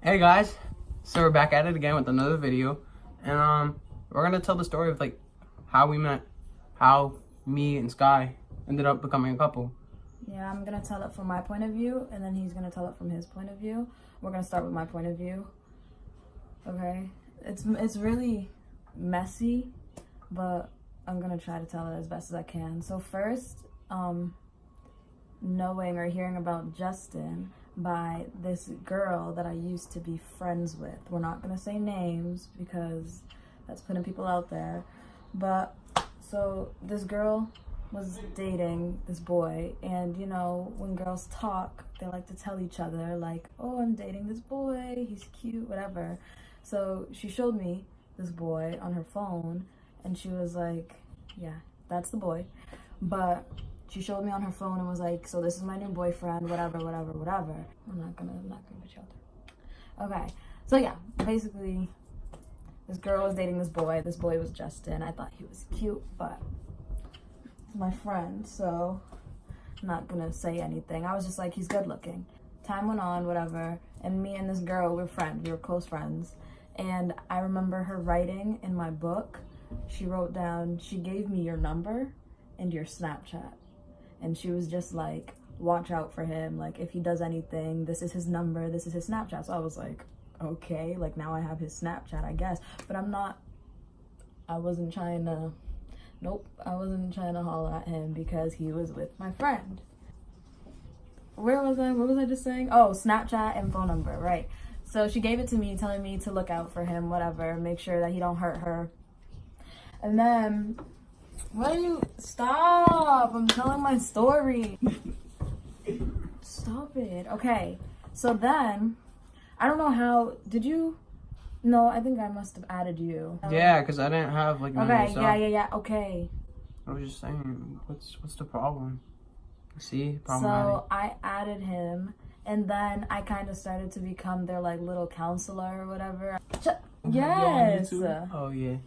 Hey guys, so we're back at it again with another video, and we're gonna tell the story of like how we met, how me and Sky ended up becoming a couple. Yeah, I'm gonna tell it from my point of view, and then he's gonna tell it from his point of view. We're gonna start with my point of view. Okay, it's really messy, but I'm gonna try to tell it as best as I can. So first, knowing or hearing about Justin by this girl that I used to be friends with. We're not gonna say names because that's putting people out there. But so this girl was dating this boy, and you know, when girls talk, they like to tell each other like, oh, I'm dating this boy, he's cute, whatever. So she showed me this boy on her phone, and she was like, yeah, that's the boy. But she showed me on her phone and was like, so this is my new boyfriend, whatever. I'm not gonna put you out there. Okay, so yeah, basically, this girl was dating this boy. This boy was Justin. I thought he was cute, but he's my friend, so I'm not gonna say anything. I was just like, he's good looking. Time went on, whatever, and me and this girl were friends. We were close friends. And I remember her writing in my book, she wrote down, she gave me your number and your Snapchat. And she was just like, watch out for him. Like, if he does anything, this is his number, this is his Snapchat. So I was like, okay, like now I have his Snapchat, I guess. But I wasn't trying to holler at him because he was with my friend. Where was I? What was I just saying? Oh, Snapchat and phone number, right. So she gave it to me, telling me to look out for him, whatever, make sure that he don't hurt her. And then, stop, I'm telling my story. Stop it. Okay, so then, I don't know how, no, I think I must have added you. Yeah, because I didn't have like okay, yeah, okay. I was just saying, what's the problem? See, problematic. So I added him, and then I kind of started to become their like little counselor or whatever. Yes. Oh yeah.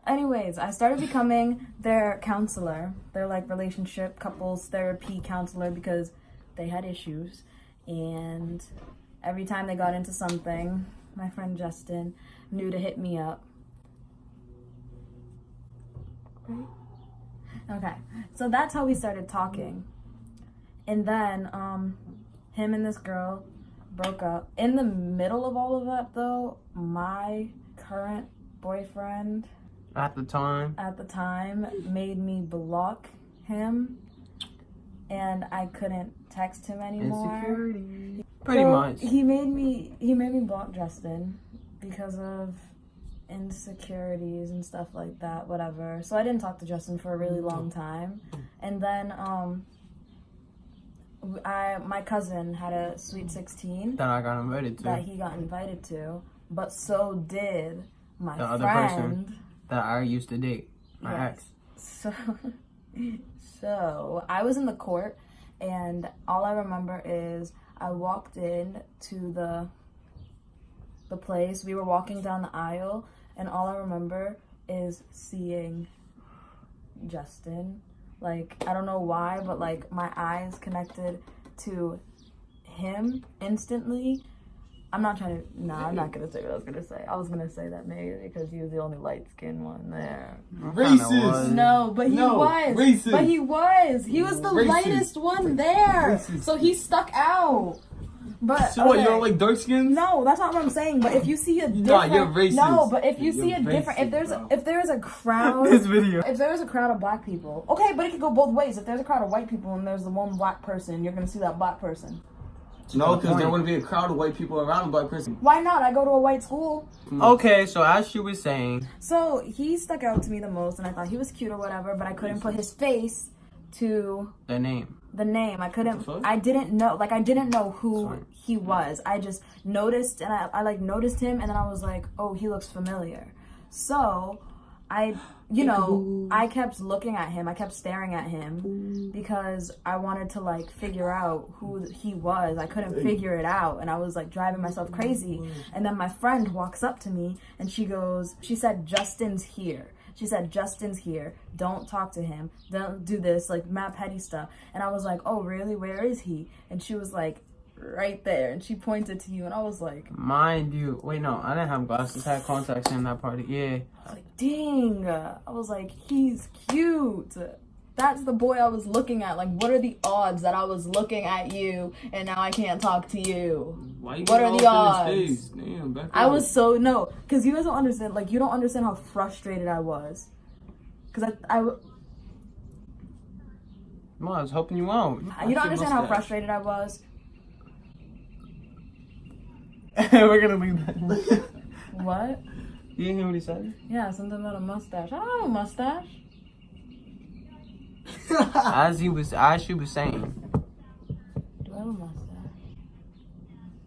Anyways, I started becoming their counselor, their like relationship, couples therapy counselor, because they had issues. And every time they got into something, my friend Justin knew to hit me up. Okay, so that's how we started talking. And then him and this girl broke up. In the middle of all of that though, my current boyfriend At the time made me block him, and I couldn't text him anymore. Insecurity. Pretty much. He made me block Justin because of insecurities and stuff like that, whatever. So I didn't talk to Justin for a really long time. And then my cousin had a sweet 16 that I got invited to. That he got invited to, but so did my other friend person that I used to date, my ex. So I was in the court, and all I remember is I walked in to the place. We were walking down the aisle, and all I remember is seeing Justin. Like, I don't know why, but like my eyes connected to him instantly. I'm not gonna say what I was gonna say. I was gonna say that maybe because he was the only light-skinned one there. Racist! No, but he was. Racist. But he was. He was the lightest one there. Racist. So he stuck out. But so what, you don't like dark skins? No, that's not what I'm saying. But if you see a different, Nah, you're racist. No, but if you see a You're different, racist, if there's a crowd, This video. if there's a crowd of black people, okay, but it could go both ways. If there's a crowd of white people and there's the one black person, you're gonna see that black person. No, because there wouldn't be a crowd of white people around a black person. Why not? I go to a white school. Okay, so as she was saying, So he stuck out to me the most, and I thought he was cute or whatever, but I couldn't put his face to the name. the name. I couldn't, What the fuck? I didn't know who he was. I just noticed, and I like noticed him, and then I was like, oh, he looks familiar. So I kept looking at him. I kept staring at him because I wanted to like figure out who he was. I couldn't figure it out, and I was like driving myself crazy. And then my friend walks up to me, and she said, Justin's here. She said, Justin's here. Don't talk to him. Don't do this, like, mad petty stuff. And I was like, oh, really? Where is he? And she was like, right there. And she pointed to you, and I was like, mind you, wait, no, I didn't have glasses. I had contacts in that party. Yeah. I was like, dang. I was like, he's cute. That's the boy I was looking at. Like, what are the odds that I was looking at you and now I can't talk to you? Why you What are the odds? Damn, back I up. was so, no, because you guys don't understand. Like, you don't understand how frustrated I was. Because Well, I was helping you out. you don't your understand how mustache. frustrated I was. We're gonna leave that. What? You didn't hear what he said? Yeah, something about a mustache. I don't have a mustache. As she was saying. Do I have a mustache?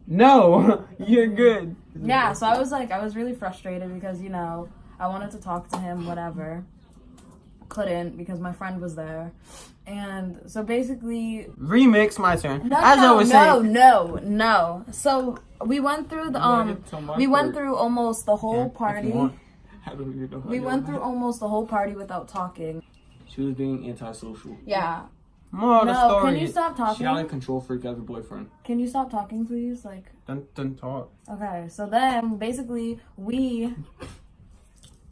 No, you're good. Yeah, so I was really frustrated because, you know, I wanted to talk to him, whatever. Couldn't because my friend was there. And so basically... Remix, my turn. No, As I was saying. no. So we went through we went through almost the whole party. We went through almost the whole party without talking. She was being antisocial. Yeah. More of the No, story. can you stop She had a talking? control freak as a boyfriend. Can you stop talking, please? Like, Don't talk. okay. So then, basically, we...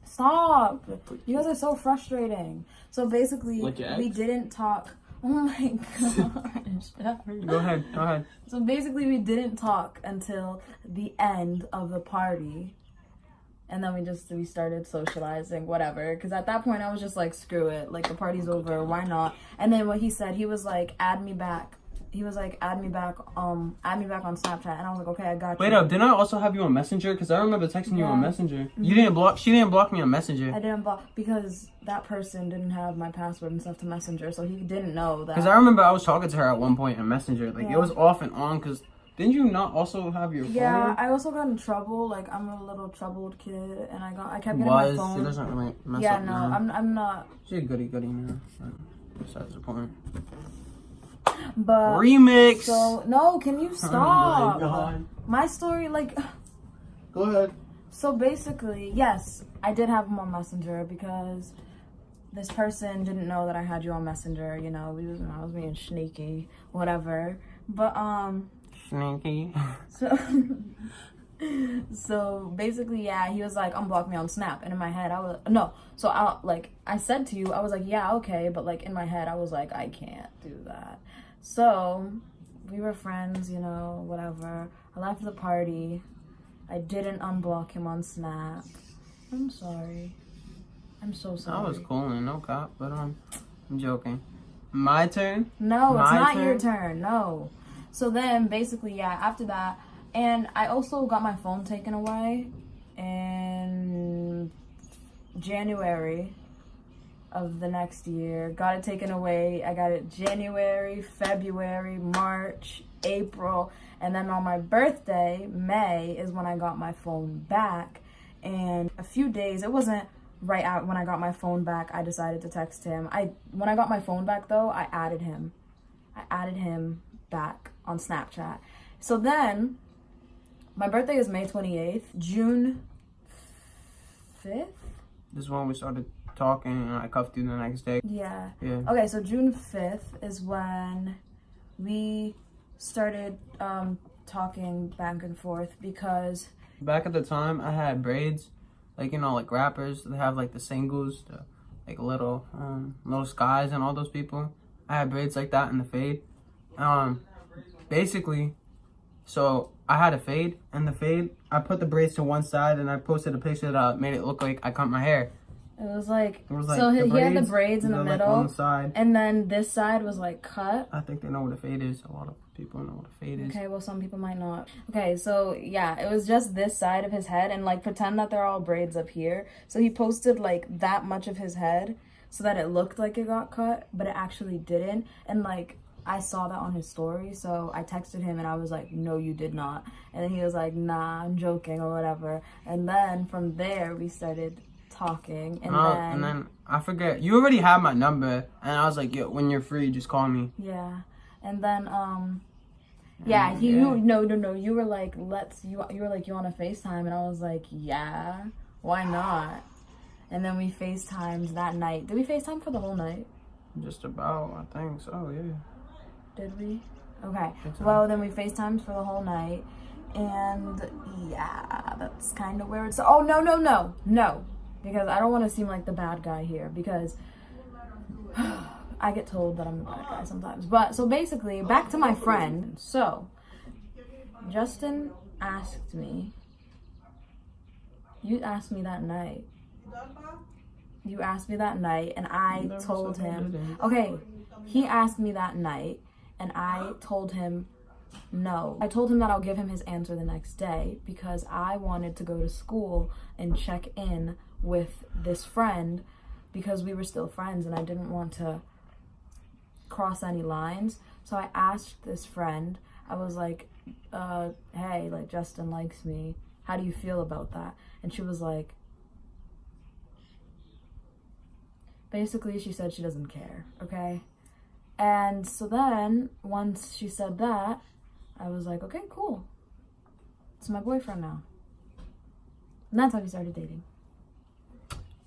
Stop! You guys are so frustrating. So basically, Like your ex? we didn't talk. Oh my gosh. Go ahead. So basically, we didn't talk until the end of the party. And then we started socializing, whatever. Because at that point, I was just like, screw it. Like, the party's over. Why not? And then what he said, he was like, add me back. He was like, add me back on Snapchat. And I was like, okay, I got you. Wait up, didn't I also have you on Messenger? Because I remember texting you on Yeah. Messenger. You didn't block. She didn't block me on Messenger. I didn't block because that person didn't have my password and stuff to Messenger, so he didn't know that. Because I remember I was talking to her at one point in Messenger. Like, Yeah. it was off and on. Because didn't you not also have your phone? Yeah, I also got in trouble. Like, I'm a little troubled kid, and I kept getting my She phone. doesn't really mess Yeah, up no, now. I'm not. She's a goody now. Besides the point. But Remix. so no, can you stop? My story, like. Go ahead. So basically, yes, I did have him on Messenger because this person didn't know that I had you on Messenger. You know, I was being sneaky, whatever. But Sneaky. So basically, yeah, he was like, unblock me on Snap. And in my head, I said to you, I was like, yeah, okay. But like in my head, I was like, I can't do that. So we were friends, you know, whatever. I left the party. I didn't unblock him on Snap. I'm sorry. I'm so sorry. That was cool and no cop, but I'm joking. My turn? No, it's My not turn? your turn. No. So then, basically, yeah, after that, and I also got my phone taken away in January of the next year. Got it taken away. I got it January, February, March, April, and then on my birthday, May, is when I got my phone back. And a few days, it wasn't right out when I got my phone back, I decided to text him. When I got my phone back though, I added him back on Snapchat. So then my birthday is May 28th. June 5th? This is when we started talking and I cuffed you the next day. Yeah. Yeah. Okay, so June 5th is when we started talking back and forth because Back at the time, I had braids. Like, you know, like rappers, they have like the singles, the like little skies and all those people. I had braids like that in the fade. Basically, so I had a fade, and the fade, I put the braids to one side, and I posted a picture that made it look like I cut my hair. it was like the so he had the braids in the they're, like, middle, on the side. and then this side was like cut. I think they know what a fade is. A lot of people know what a fade is. Okay, well, some people might not. Okay, so yeah, it was just this side of his head, and like pretend that they're all braids up here. So he posted like that much of his head so that it looked like it got cut, but it actually didn't. And like I saw that on his story, so I texted him and I was like, no, you did not. And then he was like, nah, I'm joking or whatever. And then from there we started talking, And then I forget. You already had my number, and I was like, "Yo, when you're free, just call me." yeah, and then Yeah. you were like, you were like, you want to FaceTime? And I was like, yeah, why not? And then we FaceTimed that night. Did we FaceTime for the whole night? Just about, I think so. Yeah. Did we? Okay. Think so. Well, then we FaceTimed for the whole night. And yeah, that's kind of where it's. Oh, no. Because I don't want to seem like the bad guy here. Because I get told that I'm the bad guy sometimes. But so basically, back to my friend. So, Justin asked me. You asked me that night. You asked me that night, and I told him. Okay, he asked me that night, and I told him no. I told him that I'll give him his answer the next day because I wanted to go to school and check in with this friend because we were still friends, and I didn't want to cross any lines. So I asked this friend, I was like, hey, like, Justin likes me. How do you feel about that? And she was like, basically, she said she doesn't care, okay? And so then, once she said that, I was like, okay, cool. It's my boyfriend now. And that's how we started dating.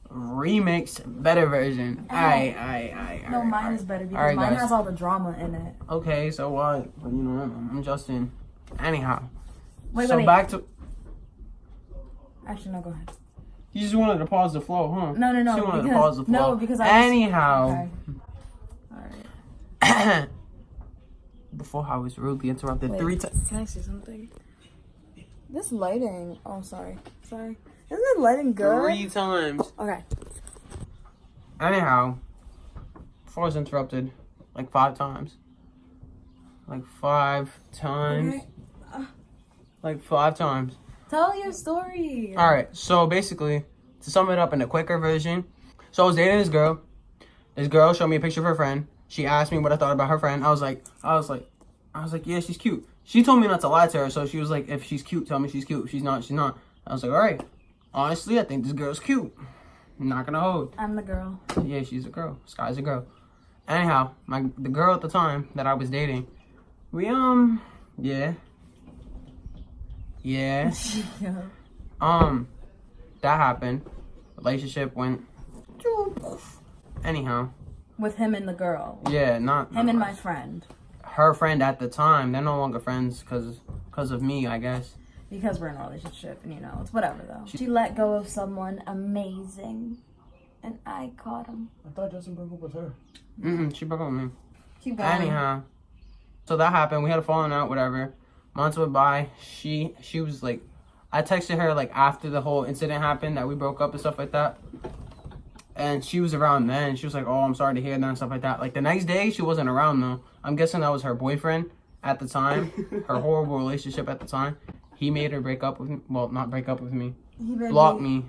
Remix, better version. No, mine is better because mine has all the drama in it. Okay, so what? Well, you know, I'm Justin. Anyhow. Wait. Back to... Actually, no, go ahead. You just wanted to pause the flow, huh? No. She wanted because, to pause the flow. No, because Anyhow. Okay. Alright. Before I was rudely interrupted 3 times. Can I see something? This lighting. Oh, sorry. Isn't the lighting good? 3 times. Okay. Anyhow. Before I was interrupted, like 5 times. Like 5 times. Okay. Like 5 times. Tell your story. Alright, so basically, to sum it up in a quicker version. So I was dating this girl. This girl showed me a picture of her friend. She asked me what I thought about her friend. I was like, yeah, she's cute. She told me not to lie to her, so she was like, if she's cute, tell me she's cute. If she's not, she's not. I was like, alright. Honestly, I think this girl's cute. I'm not gonna hold. I'm the girl. Yeah, she's a girl. Sky's a girl. Anyhow, the girl at the time that I was dating, we yeah. Yeah. That happened. Relationship went. Anyhow. With him and the girl. Yeah, not him and my friend. Her friend at the time. They're no longer friends because of me, I guess. Because we're in a relationship, and you know, it's whatever though. She let go of someone amazing, and I caught him. I thought Justin broke up with her. She broke up with me. Keep going. Anyhow, so that happened. We had a falling out, whatever. Months went by. She was like, I texted her like after the whole incident happened that we broke up and stuff like that. And she was around then. She was like, oh, I'm sorry to hear that and stuff like that. Like the next day, she wasn't around though. I'm guessing that was her boyfriend at the time. Her horrible relationship at the time. He made her break up with me. Well, not break up with me. Block me.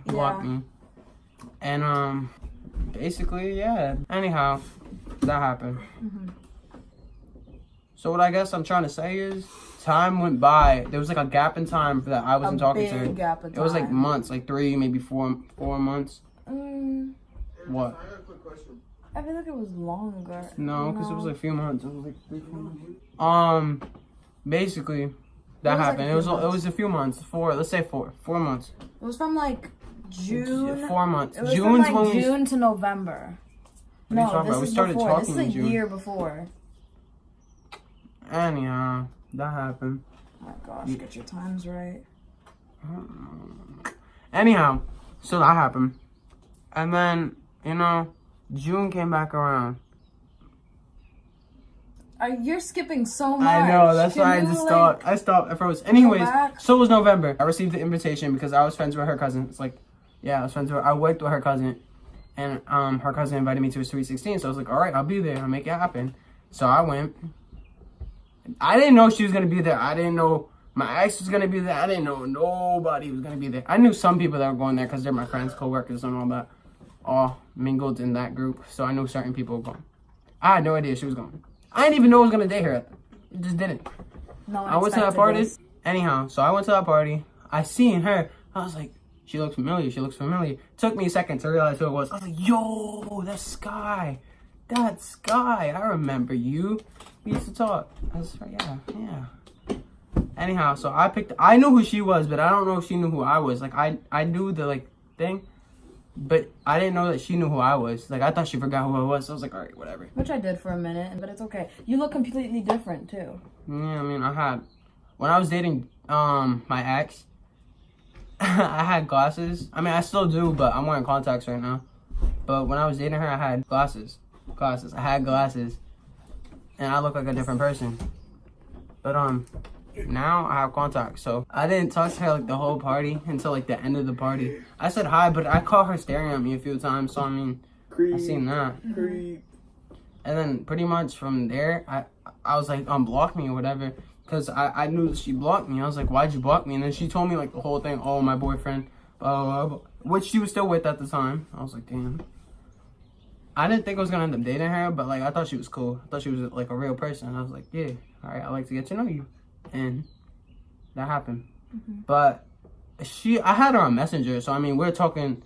And basically, yeah. Anyhow, that happened. So what I guess I'm trying to say is, time went by. There was like a gap in time that I wasn't talking to her. Gap in time. It was like months, like 3, maybe 4 months. What? I feel like it was longer. No, because it was like a few months. It was like 3, 4 months. Basically, that happened. It was a few months. Let's say 4 months. It was from like June. 4 months. It was from like June to November. No, this is before. This is a year before. Anyhow, that happened. Oh my gosh, get your times right. Anyhow, so that happened. And then, you know, June came back around. You're skipping so much. I know, that's why I just stopped. I stopped. I froze. Anyways, so it was November. I received the invitation because I was friends with her cousin. It's like, yeah, I was friends with her. I worked with her cousin. And her cousin invited me to his Sweet 16. So I was like, all right, I'll be there. I'll make it happen. So I went. I didn't know she was going to be there. I didn't know my ex was going to be there. I didn't know nobody was going to be there. I knew some people that were going there because they're my friends, co-workers, and all that. All mingled in that group. So I knew certain people were going. I had no idea she was going. I didn't even know I was going to date her. I just didn't. No one I went to that party. this. Anyhow, so I went to that party. I seen her. I was like, she looks familiar. She looks familiar. Took me a second to realize who it was. I was like, yo, that's Sky. That's Sky. I remember you. We used to talk. I was like, yeah. Anyhow, so I knew who she was, but I don't know if she knew who I was. Like, I knew the, like, thing. But I didn't know that she knew who I was. Like, I thought she forgot who I was. So I was like, all right, whatever. Which I did for a minute, but it's okay. You look completely different too. Yeah, I mean, when I was dating my ex, I had glasses. I mean, I still do, but I'm wearing contacts right now. But when I was dating her, I had glasses. I had glasses. And I look like a different person. But now I have contacts. So I didn't talk to her like the whole party until like the end of the party. I said hi, but I caught her staring at me a few times. So I mean, I seen that. And then pretty much from there, I was like, unblock me or whatever. Because I knew that she blocked me. I was like, why'd you block me? And then she told me like the whole thing. Oh, my boyfriend. Blah, blah, blah, which she was still with at the time. I was like, damn. I didn't think I was going to end up dating her. But like, I thought she was cool. I thought she was like a real person. I was like, yeah. All right, I'd like to get to know you. And that happened. But I had her on Messenger. So, I mean, we were talking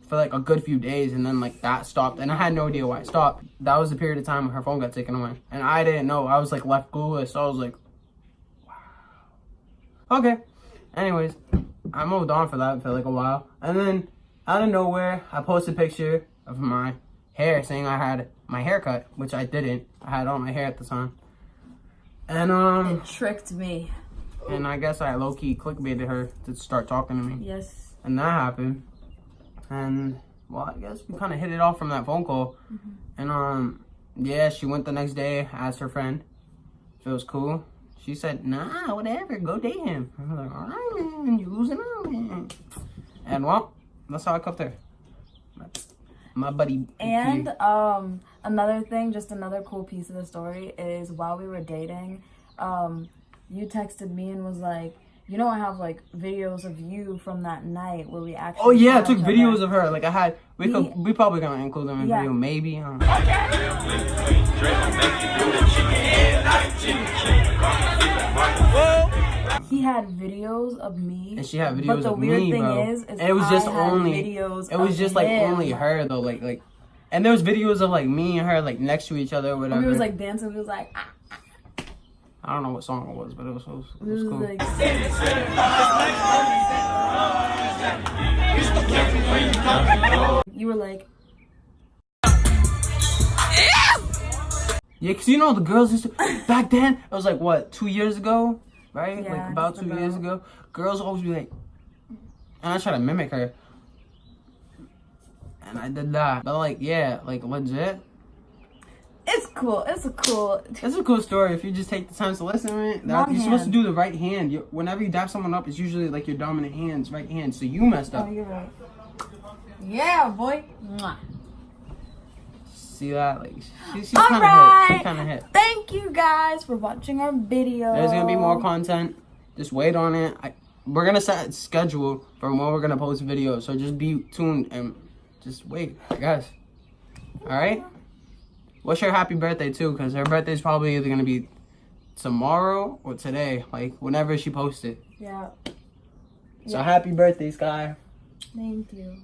for like a good few days. And then like that stopped. And I had no idea why it stopped. That was the period of time when her phone got taken away. And I didn't know. I was like left clueless. So I was like, okay. Anyways, I moved on for that for like a while. And then out of nowhere, I posted a picture of my hair saying I had my haircut, which I didn't. I had all my hair at the time. And It tricked me. and I guess I low-key clickbaited her to start talking to me. Yes. And that happened. And well, I guess we kind of hit it off from that phone call. And yeah, she went the next day, asked her friend if it was cool. She said, nah, whatever, go date him. I was like, all right, man, you losing out, man. And well, that's how I cuffed her. My buddy. And another thing, just another cool piece of the story is while we were dating, you texted me and was like, you know, I have like videos of you from that night where we actually. Oh yeah, I saw took each videos other. of her. Like we probably gonna include them in Yeah. video, maybe. He had videos of me, And she had videos but the of weird me, thing bro. is And it was just I had only videos. it was of just like him. only her though, like. And there was videos of like me and her like next to each other or whatever. We was like dancing. We was like, I don't know what song it was, but it was cool. like. You were like, Yeah, cause you know the girls used to back then. It was like what 2 years ago, right? Yeah, like about just 2 years ago. Girls always be like, and I try to mimic her, and I did that. But like, yeah, like legit. it's cool. It's a cool. It's a cool story if you just take the time to listen to it. Wrong You're supposed to hand. do the right hand. Whenever you dap someone up, it's usually like your dominant hand's right hand. So you messed Oh, up. you're right. Yeah, boy. Mwah. See that? Like she's All kind of hit. right. She kind of hit. Thank you guys for watching our video. There's gonna be more content. Just wait on it. We're gonna set a schedule for when we're gonna post videos. So just be tuned and just wait, I guess. All right. Wish her happy birthday too, because her birthday's probably either gonna be tomorrow or today, like whenever she posts it. Yeah. So happy birthday, Sky. Thank you.